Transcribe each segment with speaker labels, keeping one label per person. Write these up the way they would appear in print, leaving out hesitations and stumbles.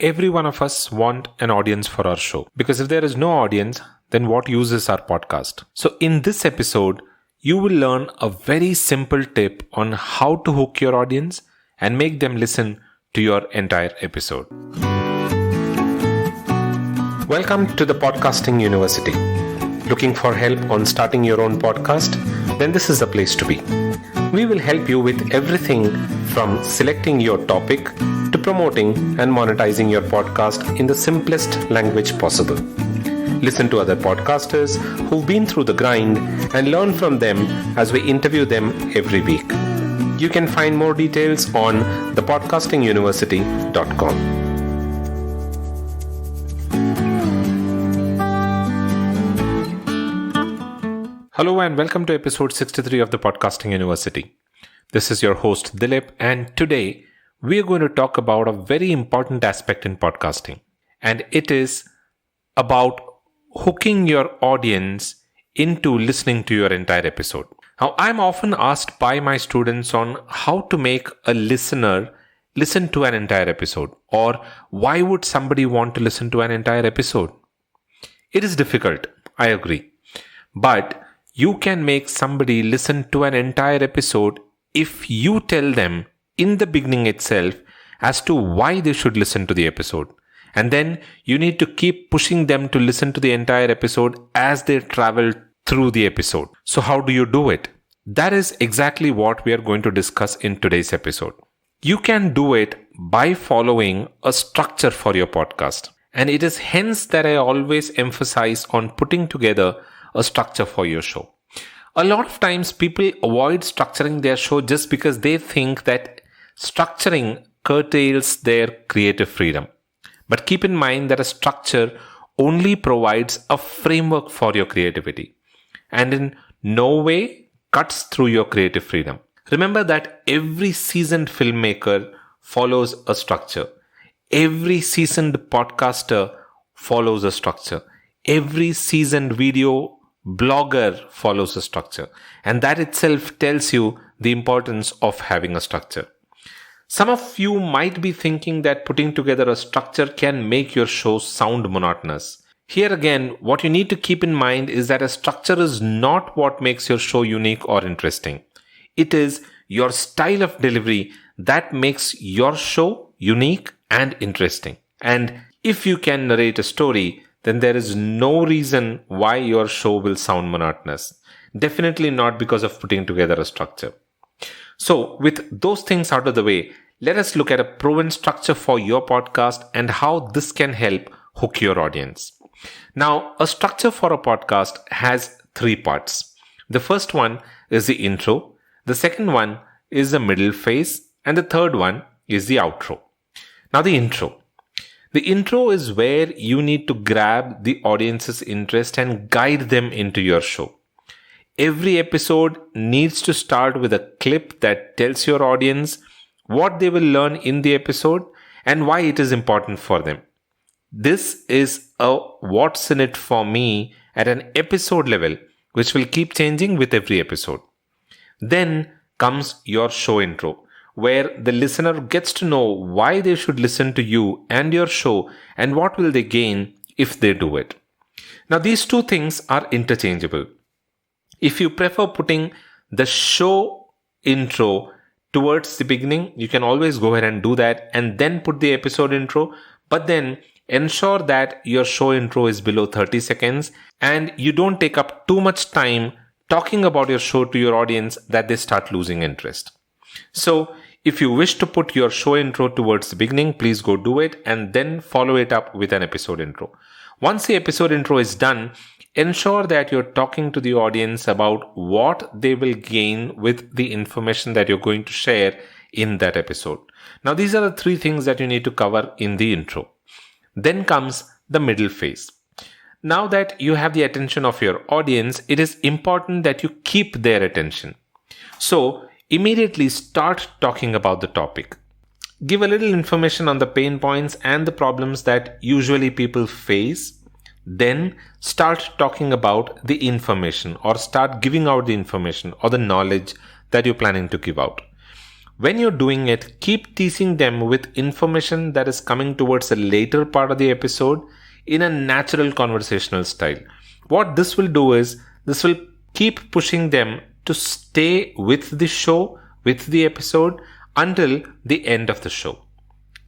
Speaker 1: every one of us want an audience for our show. Because if there is no audience, then what use is our podcast? So in this episode, you will learn a very simple tip on how to hook your audience and make them listen to your entire episode. Welcome to the Podcasting University. Looking for help on starting your own podcast? Then this is the place to be. We will help you with everything from selecting your topic to promoting and monetizing your podcast in the simplest language possible. Listen to other podcasters who've been through the grind and learn from them as we interview them every week. You can find more details on thepodcastinguniversity.com. Hello and welcome to episode 63 of the Podcasting University. This is your host Dilip, and today we are going to talk about a very important aspect in podcasting, and it is about hooking your audience into listening to your entire episode. Now, I'm often asked by my students on how to make a listener listen to an entire episode, or why would somebody want to listen to an entire episode? It is difficult, I agree, but you can make somebody listen to an entire episode if you tell them in the beginning itself as to why they should listen to the episode. And then you need to keep pushing them to listen to the entire episode as they travel through the episode. So how do you do it? That is exactly what we are going to discuss in today's episode. You can do it by following a structure for your podcast. And it is hence that I always emphasize on putting together a structure for your show. A lot of times people avoid structuring their show just because they think that structuring curtails their creative freedom. But keep in mind that a structure only provides a framework for your creativity and in no way cuts through your creative freedom. Remember that every seasoned filmmaker follows a structure. Every seasoned podcaster follows a structure. Every seasoned video blogger follows a structure. And that itself tells you the importance of having a structure. Some of you might be thinking that putting together a structure can make your show sound monotonous. Here again, what you need to keep in mind is that a structure is not what makes your show unique or interesting. It is your style of delivery that makes your show unique and interesting. And if you can narrate a story, then there is no reason why your show will sound monotonous. Definitely not because of putting together a structure. So with those things out of the way, let us look at a proven structure for your podcast and how this can help hook your audience. Now, a structure for a podcast has three parts. The first one is the intro. The second one is the middle phase. And the third one is the outro. Now, the intro. The intro is where you need to grab the audience's interest and guide them into your show. Every episode needs to start with a clip that tells your audience what they will learn in the episode and why it is important for them. This is a what's in it for me at an episode level, which will keep changing with every episode. Then comes your show intro, where the listener gets to know why they should listen to you and your show and what will they gain if they do it. Now, these two things are interchangeable. If you prefer putting the show intro towards the beginning, you can always go ahead and do that and then put the episode intro, but then ensure that your show intro is below 30 seconds and you don't take up too much time talking about your show to your audience that they start losing interest. So, if you wish to put your show intro towards the beginning, please go do it and then follow it up with an episode intro. Once the episode intro is done, ensure that you're talking to the audience about what they will gain with the information that you're going to share in that episode. Now, these are the three things that you need to cover in the intro. Then comes the middle phase. Now that you have the attention of your audience, it is important that you keep their attention. So, immediately start talking about the topic. Give a little information on the pain points and the problems that usually people face. Then start talking about the information or start giving out the information or the knowledge that you're planning to give out. when you're doing it, keep teasing them with information that is coming towards the later part of the episode in a natural conversational style. What this will do is, this will keep pushing them to stay with the show, with the episode, until the end of the show.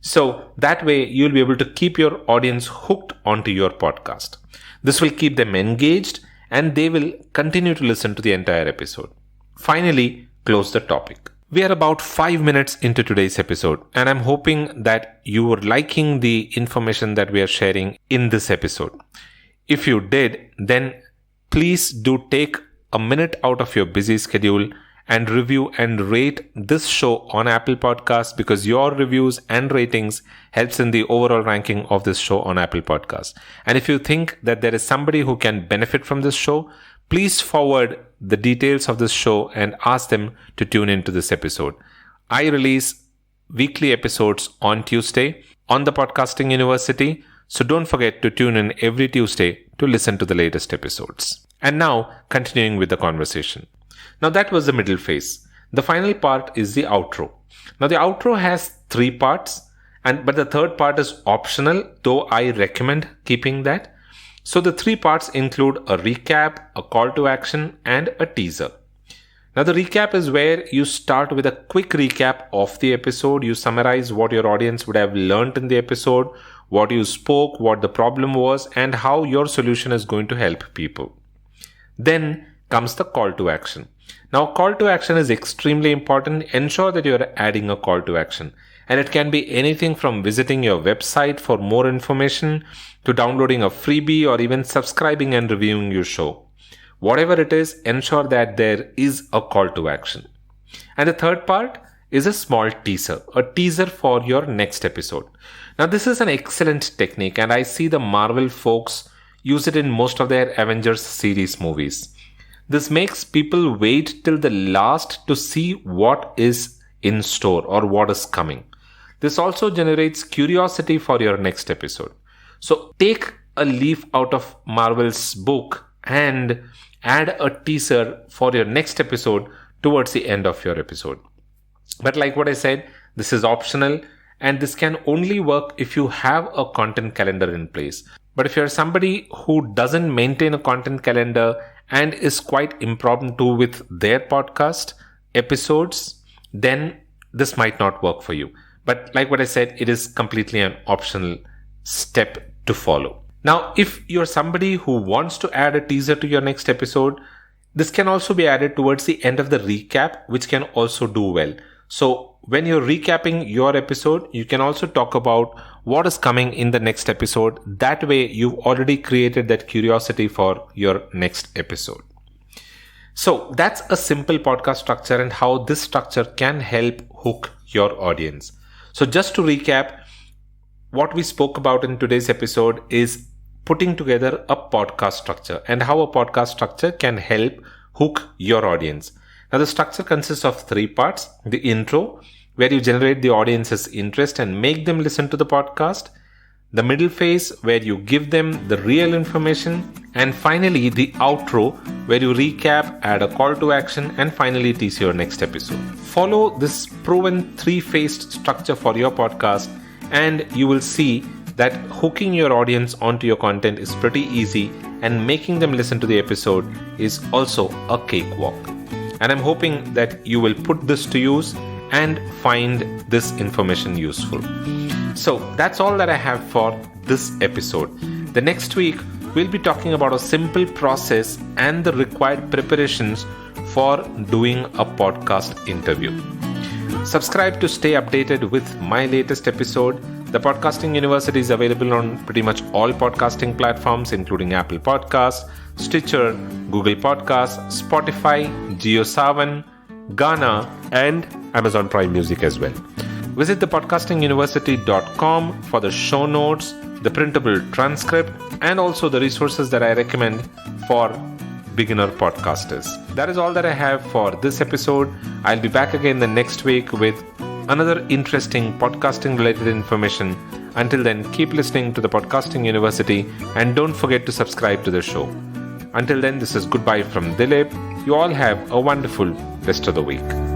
Speaker 1: So that way you'll be able to keep your audience hooked onto your podcast. This will keep them engaged and they will continue to listen to the entire episode. Finally, close the topic. We are about 5 minutes into today's episode, and I'm hoping that you were liking the information that we are sharing in this episode. If you did, then please do take a minute out of your busy schedule and review and rate this show on Apple Podcasts, because your reviews and ratings helps in the overall ranking of this show on Apple Podcasts. And if you think that there is somebody who can benefit from this show, please forward the details of this show and ask them to tune into this episode. I release weekly episodes on Tuesday on the Podcasting University, so don't forget to tune in every Tuesday to listen to the latest episodes. And now, continuing with the conversation. Now that was the middle phase. The final part is the outro. Now the outro has 3 parts, but the third part is optional, though I recommend keeping that. So the 3 parts include a recap, a call to action, and a teaser. Now the recap is where you start with a quick recap of the episode. You summarize what your audience would have learned in the episode, what you spoke, what the problem was, and how your solution is going to help people. Then comes the call to action. Now, call to action is extremely important. Ensure that you are adding a call to action. And it can be anything from visiting your website for more information to downloading a freebie or even subscribing and reviewing your show. Whatever it is, ensure that there is a call to action. And the third part is a small teaser, a teaser for your next episode. Now, this is an excellent technique, and I see the Marvel folks use it in most of their Avengers series movies. This makes people wait till the last to see what is in store or what is coming. This also generates curiosity for your next episode. So take a leaf out of Marvel's book and add a teaser for your next episode towards the end of your episode. But like what I said, this is optional, and this can only work if you have a content calendar in place. But if you're somebody who doesn't maintain a content calendar and is quite impromptu with their podcast episodes, then this might not work for you. But like what I said, it is completely an optional step to follow. Now, if you're somebody who wants to add a teaser to your next episode, this can also be added towards the end of the recap, which can also do well. So when you're recapping your episode, you can also talk about what is coming in the next episode. That way, you've already created that curiosity for your next episode. So that's a simple podcast structure and how this structure can help hook your audience. So just to recap, what we spoke about in today's episode is putting together a podcast structure and how a podcast structure can help hook your audience. Now, the structure consists of 3 parts. The intro, where you generate the audience's interest and make them listen to the podcast. The middle phase, where you give them the real information. And finally, the outro, where you recap, add a call to action, and finally tease your next episode. Follow this proven 3-phased structure for your podcast, and you will see that hooking your audience onto your content is pretty easy, and making them listen to the episode is also a cakewalk. And I'm hoping that you will put this to use and find this information useful. So that's all that I have for this episode. The next week, we'll be talking about a simple process and the required preparations for doing a podcast interview. Subscribe to stay updated with my latest episode. The Podcasting University is available on pretty much all podcasting platforms, including Apple Podcasts, Stitcher, Google Podcasts, Spotify, JioSaavn, Gaana, and Amazon Prime Music as well. Visit thepodcastinguniversity.com for the show notes, the printable transcript, and also the resources that I recommend for beginner podcasters. That is all that I have for this episode. I'll be back again the next week with another interesting podcasting related information. Until then, keep listening to the Podcasting University and don't forget to subscribe to the show. Until then, this is goodbye from Dilip. You all have a wonderful rest of the week.